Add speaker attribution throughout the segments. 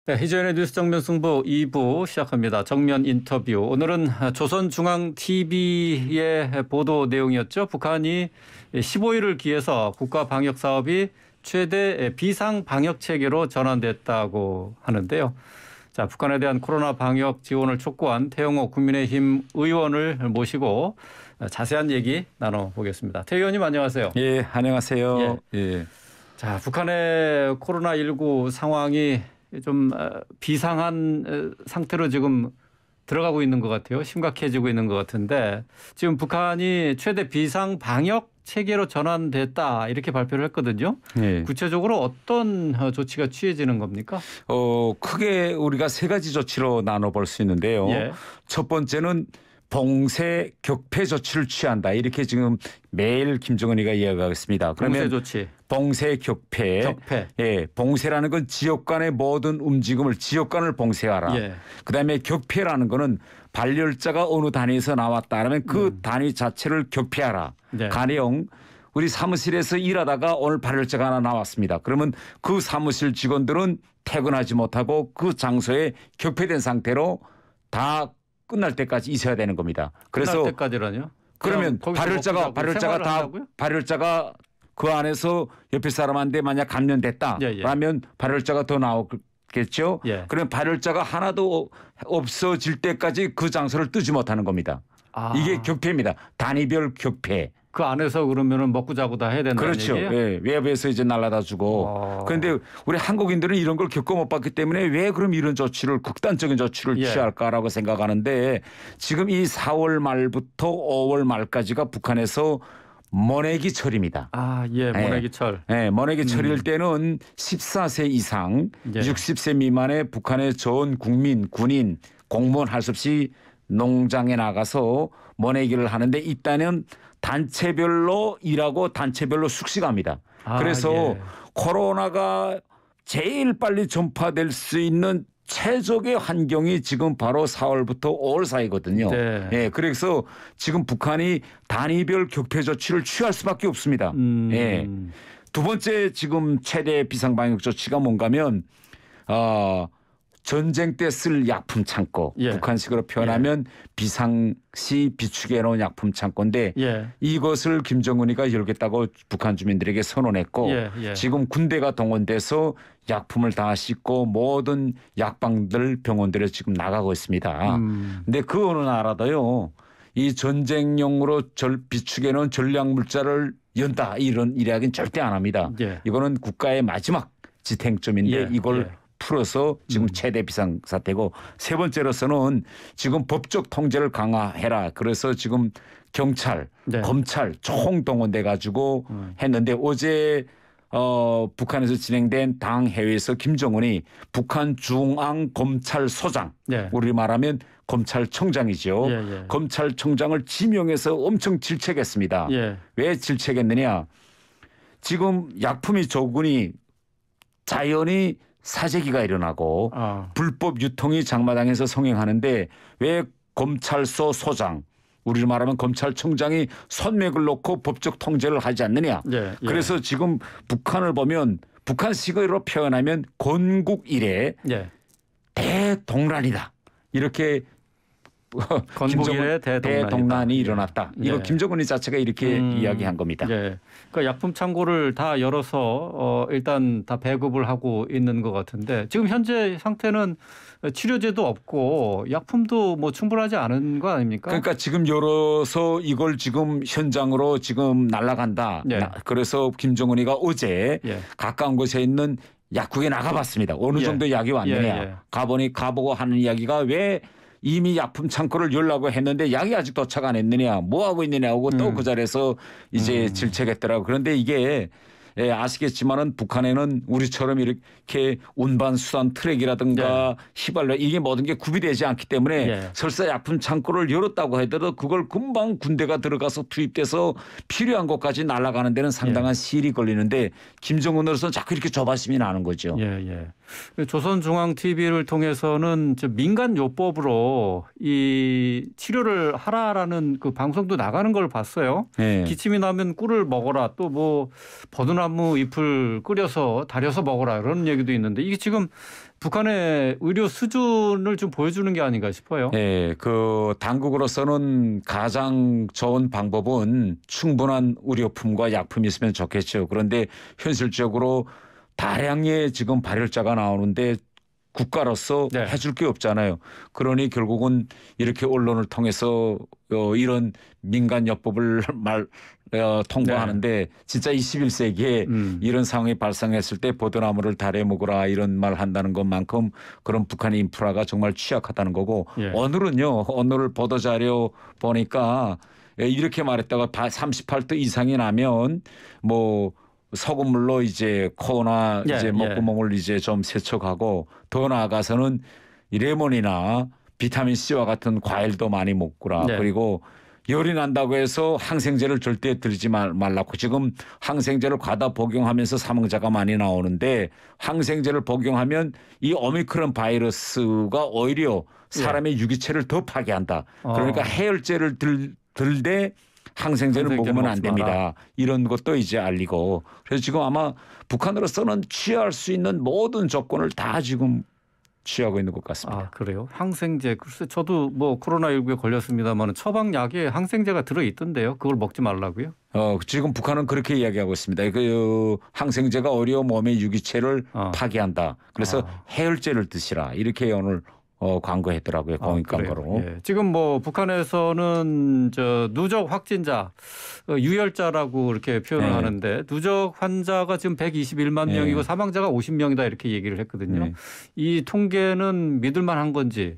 Speaker 1: 네, 희재현의 뉴스 정면 승부 2부 시작합니다. 정면 인터뷰. 오늘은 조선중앙TV의 보도 내용이었죠. 북한이 15일을 기해서 국가방역사업이 최대 비상방역체계로 전환됐다고 하는데요. 자, 북한에 대한 코로나 방역 지원을 촉구한 태영호 국민의힘 의원을 모시고 자세한 얘기 나눠보겠습니다. 태 의원님 안녕하세요.
Speaker 2: 예, 안녕하세요.
Speaker 1: 예. 자, 북한의 코로나19 상황이 좀 비상한 상태로 지금 들어가고 있는 것 같아요. 심각해지고 있는 것 같은데 지금 북한이 최대 비상 방역 체계로 전환됐다 이렇게 발표를 했거든요.
Speaker 2: 예.
Speaker 1: 구체적으로 어떤 조치가 취해지는 겁니까?
Speaker 2: 크게 우리가 세 가지 조치로 나눠볼 수 있는데요.
Speaker 1: 예.
Speaker 2: 첫 번째는 봉쇄 격폐 조치를 취한다. 이렇게 지금 매일 김정은이가 이야기하고 있습니다. 그러면
Speaker 1: 봉쇄 조치.
Speaker 2: 봉쇄 격폐. 예, 봉쇄라는 건 지역 간의 모든 움직임을 지역 간을 봉쇄하라.
Speaker 1: 예.
Speaker 2: 그다음에 격폐라는 거는 발열자가 어느 단위에서 나왔다라면 그 단위 자체를 격폐하라.
Speaker 1: 네.
Speaker 2: 가령 우리 사무실에서 일하다가 오늘 발열자가 하나 나왔습니다. 그러면 그 사무실 직원들은 퇴근하지 못하고 그 장소에 격폐된 상태로 다 끝날 때까지 있어야 되는 겁니다. 그래서
Speaker 1: 끝날 때까지라뇨?
Speaker 2: 그러면 발열자가 그 안에서 옆에 사람한테 만약 감염됐다.
Speaker 1: 예.
Speaker 2: 그러면 발열자가 더 나오겠죠.
Speaker 1: 예.
Speaker 2: 그러면 발열자가 하나도 없어질 때까지 그 장소를 뜨지 못하는 겁니다. 이게 격폐입니다. 단위별 격폐.
Speaker 1: 그 안에서 그러면은 먹고 자고 다 해야 된다는
Speaker 2: 그렇죠.
Speaker 1: 얘기예요?
Speaker 2: 예, 외부에서 이제 날라다 주고. 그런데 우리 한국인들은 이런 걸 겪어 못 봤기 때문에 왜 그럼 이런 조치를 극단적인 조치를 취할까라고 생각하는데 지금 이 4월 말부터 5월 말까지가 북한에서 모내기철입니다.
Speaker 1: 모내기철.
Speaker 2: 네, 모내기철일 때는 14세 이상 60세 미만의 북한의 전 국민, 군인, 공무원 할 수 없이 농장에 나가서 모내기를 하는데 이때는 단체별로 일하고 단체별로 숙식합니다. 그래서 코로나가 제일 빨리 전파될 수 있는 최적의 환경이 지금 바로 4월부터 5월 사이거든요.
Speaker 1: 네.
Speaker 2: 예, 그래서 지금 북한이 단위별 격폐 조치를 취할 수밖에 없습니다. 예. 두 번째 지금 최대 비상방역 조치가 뭔가면 전쟁 때 쓸 약품 창고. 북한식으로 표현하면 비상시 비축해 놓은 약품 창고인데 이것을 김정은이가 열겠다고 북한 주민들에게 선언했고 지금 군대가 동원돼서 약품을 다 싣고 모든 약방들 병원들에 지금 나가고 있습니다. 근데 그 어느 나라도요. 이 전쟁용으로 비축해 놓은 전략물자를 연다 이런 이야기는 절대 안 합니다. 이거는 국가의 마지막 지탱점인데 이걸 풀어서 지금 최대 비상사태고 세 번째로서는 지금 법적 통제를 강화해라. 그래서 지금 경찰, 검찰 총동원돼 가지고 했는데 어제 북한에서 진행된 당 회의에서 김정은이 북한 중앙검찰소장 우리 말하면 검찰청장이죠. 검찰청장을 지명해서 엄청 질책했습니다. 왜 질책했느냐. 지금 약품이 적으니 자연히 사재기가 일어나고 불법 유통이 장마당에서 성행하는데 왜 검찰소 소장 우리로 말하면 검찰청장이 손맥을 놓고 법적 통제를 하지 않느냐. 그래서 지금 북한을 보면 북한식으로 표현하면 건국 이래 대동란이다. 이렇게
Speaker 1: 건국 이래
Speaker 2: 대동란이 일어났다. 이거 김정은이 자체가 이렇게 이야기한 겁니다.
Speaker 1: 그러니까 약품 창고를 다 열어서 일단 다 배급을 하고 있는 것 같은데 지금 현재 상태는 치료제도 없고 약품도 뭐 충분하지 않은 거 아닙니까?
Speaker 2: 그러니까 지금 열어서 이걸 지금 현장으로 지금 날아간다. 그래서 김정은이가 어제 가까운 곳에 있는 약국에 나가봤습니다. 어느 정도 약이 왔느냐. 가보고 하는 이야기가 왜 이미 약품 창고를 열라고 했는데 약이 아직 도착 안 했느냐 뭐 하고 있느냐 하고 또 그 자리에서 이제 질책했더라고. 그런데 이게 아시겠지만은 북한에는 우리처럼 이렇게 운반 수산 트랙이라든가 휘발유 이게 모든 게 구비되지 않기 때문에 설사 약품 창고를 열었다고 하더라도 그걸 금방 군대가 들어가서 투입돼서 필요한 곳까지 날아가는 데는 상당한 시일이 걸리는데 김정은으로서는 자꾸 이렇게 조바심이 나는 거죠.
Speaker 1: 조선중앙TV를 통해서는 민간요법으로 이 치료를 하라라는 그 방송도 나가는 걸 봤어요. 기침이 나면 꿀을 먹어라 또 뭐 버드나무 잎을 끓여서 달여서 먹어라 이런 얘기도 있는데 이게 지금 북한의 의료 수준을 좀 보여주는 게 아닌가 싶어요.
Speaker 2: 네, 그 당국으로서는 가장 좋은 방법은 충분한 의료품과 약품이 있으면 좋겠죠. 그런데 현실적으로 다량의 지금 발열자가 나오는데 국가로서
Speaker 1: 네.
Speaker 2: 해줄 게 없잖아요. 그러니 결국은 이렇게 언론을 통해서 이런 민간요법을 통보하는데 네. 진짜 21세기에 이런 상황이 발생했을 때 버드나무를 달에 먹으라 이런 말 한다는 것만큼 그런 북한의 인프라가 정말 취약하다는 거고 예. 오늘은요. 오늘 보도자료 보니까 이렇게 말했다가 38도 이상이 나면 뭐 소금물로 이제 코나 예, 이제 목구멍을 이제 좀 세척하고 더 나아가서는 이 레몬이나 비타민 C와 같은 과일도 많이 먹고라. 네. 그리고 열이 난다고 해서 항생제를 절대 들지 말라고. 지금 항생제를 과다 복용하면서 사망자가 많이 나오는데 항생제를 복용하면 이 오미크론 바이러스가 오히려 사람의 유기체를 더 파괴한다. 그러니까 해열제를 들되 항생제를 먹으면 안 됩니다. 이런 것도 이제 알리고. 그래서 지금 아마 북한으로서는 취할 수 있는 모든 조건을 다 지금 취하고 있는 것 같습니다.
Speaker 1: 아, 그래요? 항생제. 글쎄 저도 뭐 코로나19에 걸렸습니다만 처방약에 항생제가 들어있던데요. 그걸 먹지 말라고요?
Speaker 2: 지금 북한은 그렇게 이야기하고 있습니다. 그 항생제가 오히려 몸의 유기체를 파괴한다. 그래서 해열제를 드시라. 이렇게 오늘 광고했더라고요. 공익 광고로.
Speaker 1: 예. 지금 뭐 북한에서는 저 누적 확진자 유혈자라고 이렇게 표현을 하는데 누적 환자가 지금 121만 명이고 사망자가 50명이다 이렇게 얘기를 했거든요. 이 통계는 믿을 만한 건지.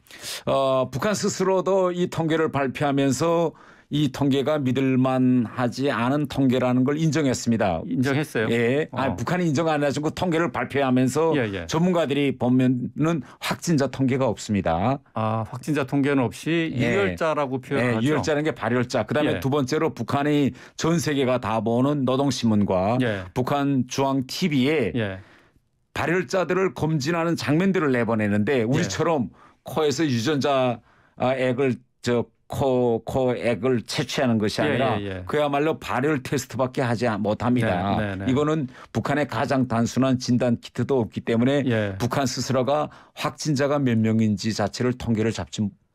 Speaker 2: 북한 스스로도 이 통계를 발표하면서 이 통계가 믿을만하지 않은 통계라는 걸 인정했습니다.
Speaker 1: 인정했어요?
Speaker 2: 예. 북한이 인정 안 해주고 통계를 발표하면서 전문가들이 보면은 확진자 통계가 없습니다.
Speaker 1: 아, 확진자 통계는 없이 유혈자라고 표현하죠.
Speaker 2: 유혈자는 게 발열자. 그다음에 두 번째로 북한이 전 세계가 다 보는 노동신문과 북한 중앙 TV에 발열자들을 검진하는 장면들을 내보내는데 우리처럼 코에서 유전자 액을 코액을 채취하는 것이 아니라 그야말로 발열 테스트밖에 하지 못합니다. 이거는 북한의 가장 단순한 진단 키트도 없기 때문에 북한 스스로가 확진자가 몇 명인지 자체를 통계를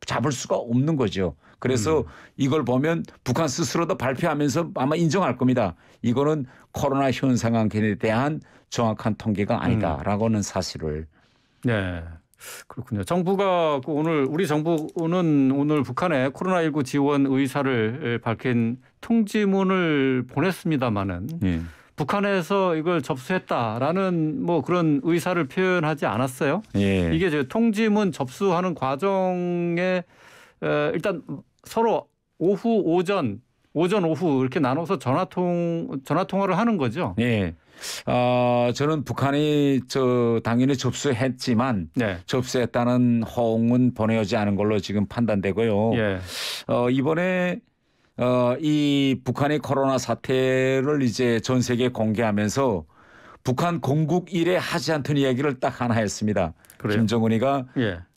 Speaker 2: 잡을 수가 없는 거죠. 그래서 이걸 보면 북한 스스로도 발표하면서 아마 인정할 겁니다. 이거는 코로나 현상에 대한 정확한 통계가 아니다라고는 사실을.
Speaker 1: 네. 그렇군요. 정부가 오늘 우리 정부는 오늘 북한에 코로나19 지원 의사를 밝힌 통지문을 보냈습니다마는 북한에서 이걸 접수했다라는 뭐 그런 의사를 표현하지 않았어요. 이게 저 통지문 접수하는 과정에 일단 서로 오후, 오전, 오후 이렇게 나눠서 전화 통화를 하는 거죠.
Speaker 2: 네. 저는 북한이 당연히 접수했지만 접수했다는 호응은 보내오지 않은 걸로 지금 판단되고요. 이번에 이 북한의 코로나 사태를 이제 전 세계에 공개하면서 북한 공국 이래 하지 않던 이야기를 딱 하나 했습니다. 그래요? 김정은이가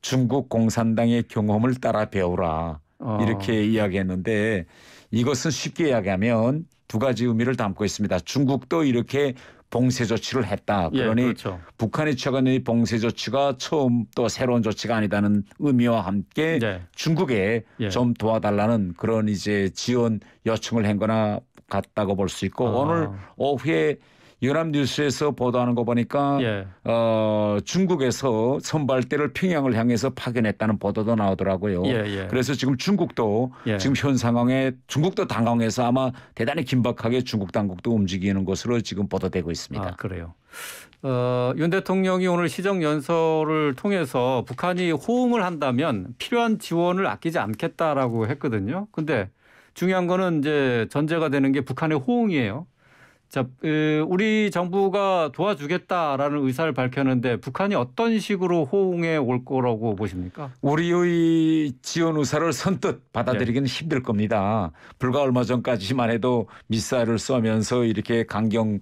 Speaker 2: 중국 공산당의 경험을 따라 배우라 이렇게 이야기했는데 이것은 쉽게 이야기하면 두 가지 의미를 담고 있습니다. 중국도 이렇게 봉쇄 조치를 했다. 그러니 그렇죠. 북한이 취하는 이 봉쇄 조치가 처음 또 새로운 조치가 아니다는 의미와 함께 중국에 좀 도와달라는 그런 이제 지원 요청을 한 거나 같다고 볼 수 있고 오늘 오후에 연합뉴스에서 보도하는 거 보니까 중국에서 선발대를 평양을 향해서 파견했다는 보도도 나오더라고요. 그래서 지금 중국도 지금 현 상황에 중국도 당황해서 아마 대단히 긴박하게 중국 당국도 움직이는 것으로 지금 보도되고 있습니다.
Speaker 1: 아, 그래요. 윤 대통령이 오늘 시정연설을 통해서 북한이 호응을 한다면 필요한 지원을 아끼지 않겠다라고 했거든요. 근데 중요한 거는 이제 전제가 되는 게 북한의 호응이에요. 자, 우리 정부가 도와주겠다라는 의사를 밝혔는데 북한이 어떤 식으로 호응해 올 거라고 보십니까?
Speaker 2: 우리의 지원 의사를 선뜻 받아들이기는 힘들 겁니다. 불과 얼마 전까지만 해도 미사일을 쏘면서 이렇게 강경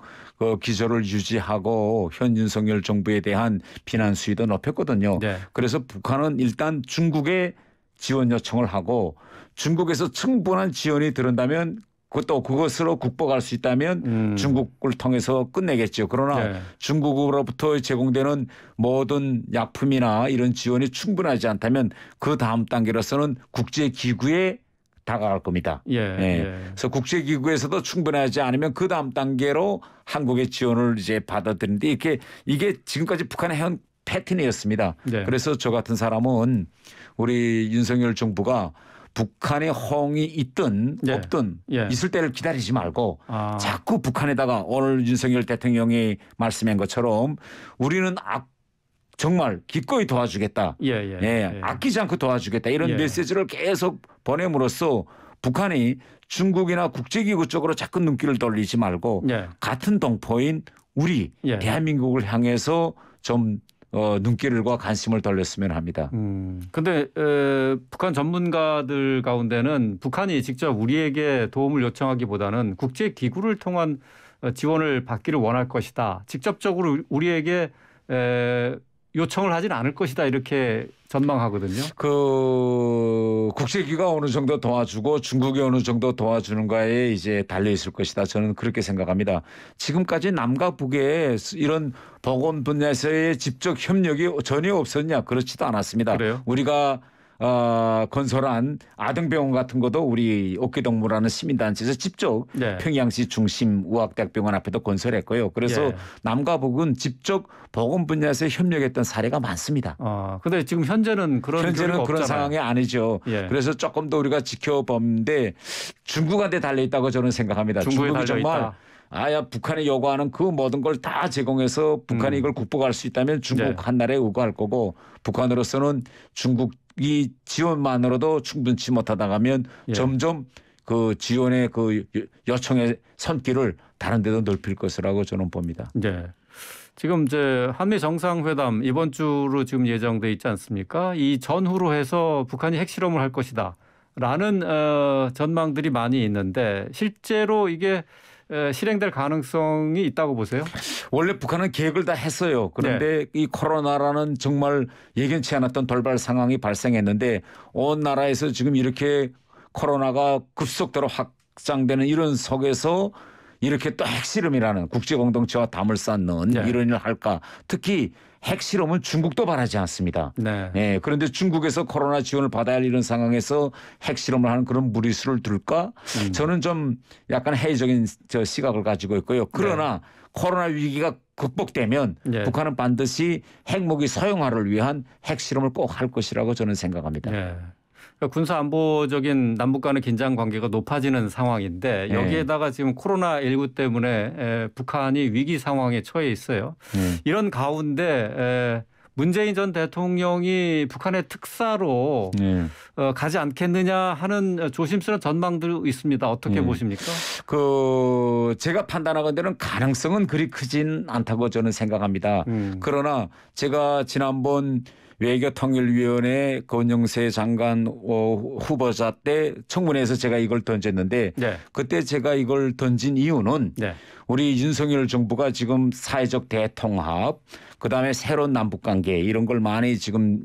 Speaker 2: 기조를 유지하고 현 윤석열 정부에 대한 비난 수위도 높였거든요. 그래서 북한은 일단 중국에 지원 요청을 하고 중국에서 충분한 지원이 들은다면 그것도 그것으로 극복할 수 있다면 중국을 통해서 끝내겠죠. 그러나 네. 중국으로부터 제공되는 모든 약품이나 이런 지원이 충분하지 않다면 그 다음 단계로서는 국제기구에 다가갈 겁니다. 예, 예. 그래서 국제기구에서도 충분하지 않으면 그 다음 단계로 한국의 지원을 이제 받아들이는데 이게 지금까지 북한의 해온 패턴이었습니다. 네. 그래서 저 같은 사람은 우리 윤석열 정부가 북한의 호응이 있든 없든 있을 때를 기다리지 말고 자꾸 북한에다가 오늘 윤석열 대통령이 말씀한 것처럼 우리는 정말 기꺼이 도와주겠다. 아끼지 않고 도와주겠다. 이런 메시지를 계속 보냄으로써 북한이 중국이나 국제기구 쪽으로 자꾸 눈길을 돌리지 말고 같은 동포인 우리 대한민국을 향해서 좀 눈길과 관심을 돌렸으면 합니다.
Speaker 1: 그런데 북한 전문가들 가운데는 북한이 직접 우리에게 도움을 요청하기보다는 국제기구를 통한 지원을 받기를 원할 것이다. 직접적으로 우리에게 요청을 하지는 않을 것이다 이렇게 전망하거든요.
Speaker 2: 그 국제기구가 어느 정도 도와주고 중국이 어느 정도 도와주는가에 이제 달려 있을 것이다. 저는 그렇게 생각합니다. 지금까지 남과 북에 이런 보건 분야에서의 직접 협력이 전혀 없었냐? 그렇지도 않았습니다.
Speaker 1: 그래요?
Speaker 2: 우리가 건설한 아등병원 같은 것도 우리 옥기동무라는 시민단체에서 직접 평양시 중심 의학대학병원 앞에도 건설했고요. 그래서 남과 북은 직접 보건 분야에서 협력했던 사례가 많습니다.
Speaker 1: 그런데 지금 현재는 그런
Speaker 2: 상황이 아니죠. 그래서 조금 더 우리가 지켜보는데 중국한테 달려있다고 저는 생각합니다. 중국이 정말 북한이 요구하는 그 모든 걸 다 제공해서 북한이 이걸 극복할 수 있다면 중국 한 나라에 의거할 거고 북한으로서는 중국이 지원만으로도 충분치 못하다가면 점점 그 지원의 그 요청의 손길을 다른 데도 넓힐 것이라고 저는 봅니다.
Speaker 1: 지금 이제 한미 정상회담 이번 주로 지금 예정돼 있지 않습니까? 이 전후로 해서 북한이 핵실험을 할 것이다라는 전망들이 많이 있는데 실제로 이게 실행될 가능성이 있다고 보세요?
Speaker 2: 원래 북한은 계획을 다 했어요. 그런데 이 코로나라는 정말 예견치 않았던 돌발 상황이 발생했는데 온 나라에서 지금 이렇게 코로나가 급속도로 확장되는 이런 속에서 이렇게 또 핵실험이라는 국제공동체와 담을 쌓는 이런 일을 할까. 특히 핵실험은 중국도 바라지 않습니다. 그런데 중국에서 코로나 지원을 받아야 할 이런 상황에서 핵실험을 하는 그런 무리수를 둘까? 저는 좀 약간 회의적인 시각을 가지고 있고요. 그러나 코로나 위기가 극복되면 북한은 반드시 핵무기 소형화를 위한 핵실험을 꼭 할 것이라고 저는 생각합니다.
Speaker 1: 그러니까 군사안보적인 남북 간의 긴장 관계가 높아지는 상황인데 여기에다가 지금 코로나19 때문에 북한이 위기 상황에 처해 있어요. 이런 가운데 문재인 전 대통령이 북한의 특사로 가지 않겠느냐 하는 조심스러운 전망도 있습니다. 어떻게 보십니까?
Speaker 2: 제가 판단하건대는 가능성은 그리 크진 않다고 저는 생각합니다. 그러나 제가 지난번 외교통일위원회 권영세 장관 후보자 때 청문회에서 제가 이걸 던졌는데 그때 제가 이걸 던진 이유는 우리 윤석열 정부가 지금 사회적 대통합 그다음에 새로운 남북관계 이런 걸 많이 지금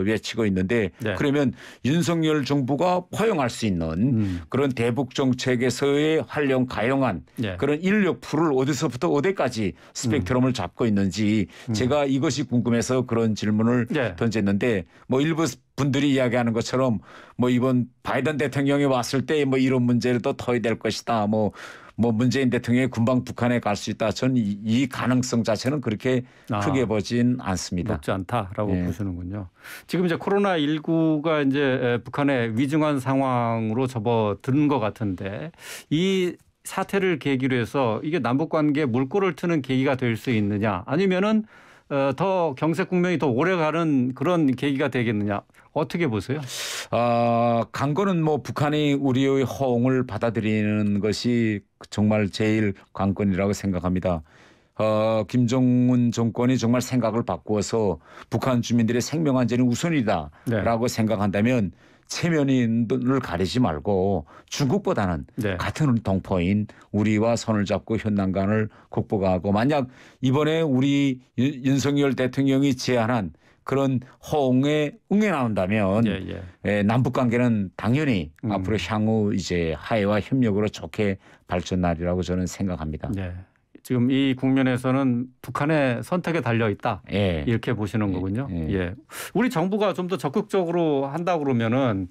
Speaker 2: 외치고 있는데 그러면 윤석열 정부가 포용할 수 있는 그런 대북 정책에서의 활용 가용한 그런 인력 풀을 어디서부터 어디까지 스펙트럼을 잡고 있는지 제가 이것이 궁금해서 그런 질문을 던졌는데 뭐 일부 분들이 이야기하는 것처럼 뭐 이번 바이든 대통령이 왔을 때 뭐 이런 문제를 또 토의될 것이다. 뭐 문재인 대통령이 금방 북한에 갈 수 있다. 저는 이 가능성 자체는 그렇게 크게 보진 않습니다.
Speaker 1: 높지 않다라고 보시는군요. 지금 이제 코로나19가 이제 북한의 위중한 상황으로 접어든 것 같은데 이 사태를 계기로 해서 이게 남북 관계에 물꼬를 트는 계기가 될 수 있느냐 아니면은 더 경색 국면이 더 오래가는 그런 계기가 되겠느냐 어떻게 보세요?
Speaker 2: 관건은 뭐 북한이 우리의 호응을 받아들이는 것이 정말 제일 관건이라고 생각합니다. 김정은 정권이 정말 생각을 바꾸어서 북한 주민들의 생명 안전이 우선이다라고 생각한다면 체면을 가리지 말고 중국보다는 같은 동포인 우리와 손을 잡고 현난간을 극복하고 만약 이번에 우리 윤석열 대통령이 제안한 그런 호응에 응해나온다면 남북 관계는 당연히 앞으로 향후 이제 화해와 협력으로 좋게 발전하리라고 저는 생각합니다.
Speaker 1: 네. 지금 이 국면에서는 북한의 선택에 달려 있다. 이렇게 보시는 거군요. 예. 우리 정부가 좀 더 적극적으로 한다 그러면은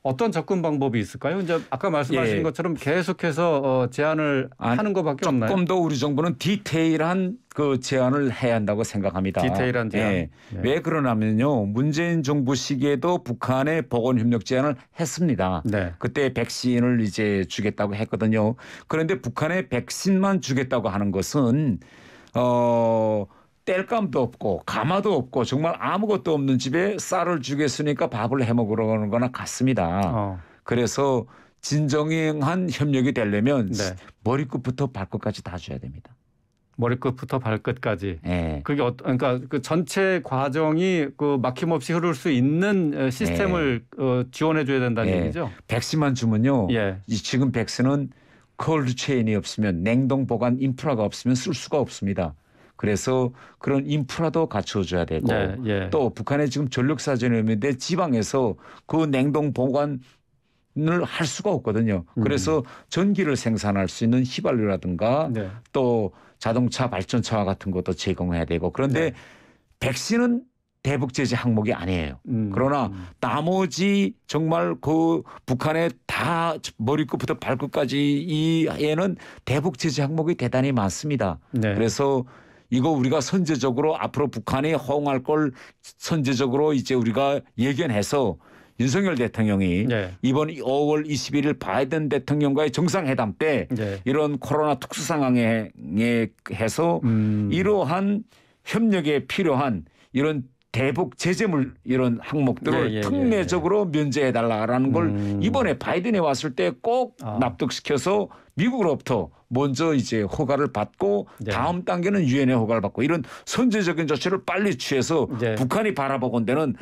Speaker 1: 어떤 접근 방법이 있을까요? 이제 아까 말씀하신 것처럼 계속해서 제안을 하는 것밖에 없나요?
Speaker 2: 조금 더 우리 정부는 디테일한 그 제안을 해야 한다고 생각합니다.
Speaker 1: 디테일한 제안.
Speaker 2: 왜 그러냐면요. 문재인 정부 시기에도 북한의 보건협력 제안을 했습니다. 그때 백신을 이제 주겠다고 했거든요. 그런데 북한에 백신만 주겠다고 하는 것은 뗄감도 없고 가마도 없고 정말 아무것도 없는 집에 쌀을 주겠으니까 밥을 해먹으러 거나 같습니다. 그래서 진정한 협력이 되려면 머리끝부터 발끝까지 다 줘야 됩니다.
Speaker 1: 머리끝부터 발끝까지. 그게 그러니까 그 전체 과정이 그 막힘없이 흐를 수 있는 시스템을 지원해 줘야 된다는 얘기죠.
Speaker 2: 백신만 주면요. 지금 백신은 콜드 체인이 없으면 냉동 보관 인프라가 없으면 쓸 수가 없습니다. 그래서 그런 인프라도 갖춰줘야 되고 또 북한에 지금 전력사정이 있는데 지방에서 그 냉동 보관을 할 수가 없거든요. 그래서 전기를 생산할 수 있는 휘발유라든가 또 자동차 발전차와 같은 것도 제공해야 되고 그런데 백신은 대북 제재 항목이 아니에요. 그러나 나머지 정말 그 북한의 다 머리끝부터 발끝까지 이에는 대북 제재 항목이 대단히 많습니다. 그래서 이거 우리가 선제적으로 앞으로 북한이 호응할 걸 선제적으로 이제 우리가 예견해서 윤석열 대통령이 이번 5월 21일 바이든 대통령과의 정상회담 때 이런 코로나 특수 상황에 해서 이러한 협력에 필요한 이런 대북 제재물 이런 항목들을 특례적으로 면제해달라라는 걸 이번에 바이든이 왔을 때 꼭 납득시켜서 미국으로부터 먼저 이제 허가를 받고 다음 단계는 유엔의 허가를 받고 이런 선제적인 조치를 빨리 취해서 북한이 바라보건대는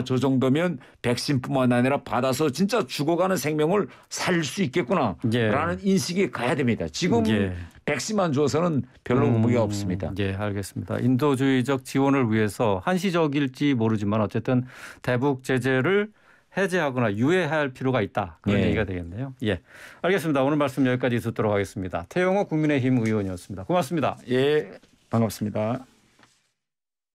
Speaker 2: 저 정도면 백신뿐만 아니라 받아서 진짜 죽어가는 생명을 살릴 수 있겠구나라는 인식이 가야 됩니다. 지금 백신만 줘서는 별로 의미가 없습니다.
Speaker 1: 알겠습니다. 인도주의적 지원을 위해서 한시적일지 모르지만 어쨌든 대북 제재를 해제하거나 유예할 필요가 있다. 그런 얘기가 되겠네요. 알겠습니다. 오늘 말씀 여기까지 듣도록 하겠습니다. 태영호 국민의힘 의원이었습니다. 고맙습니다.
Speaker 2: 반갑습니다.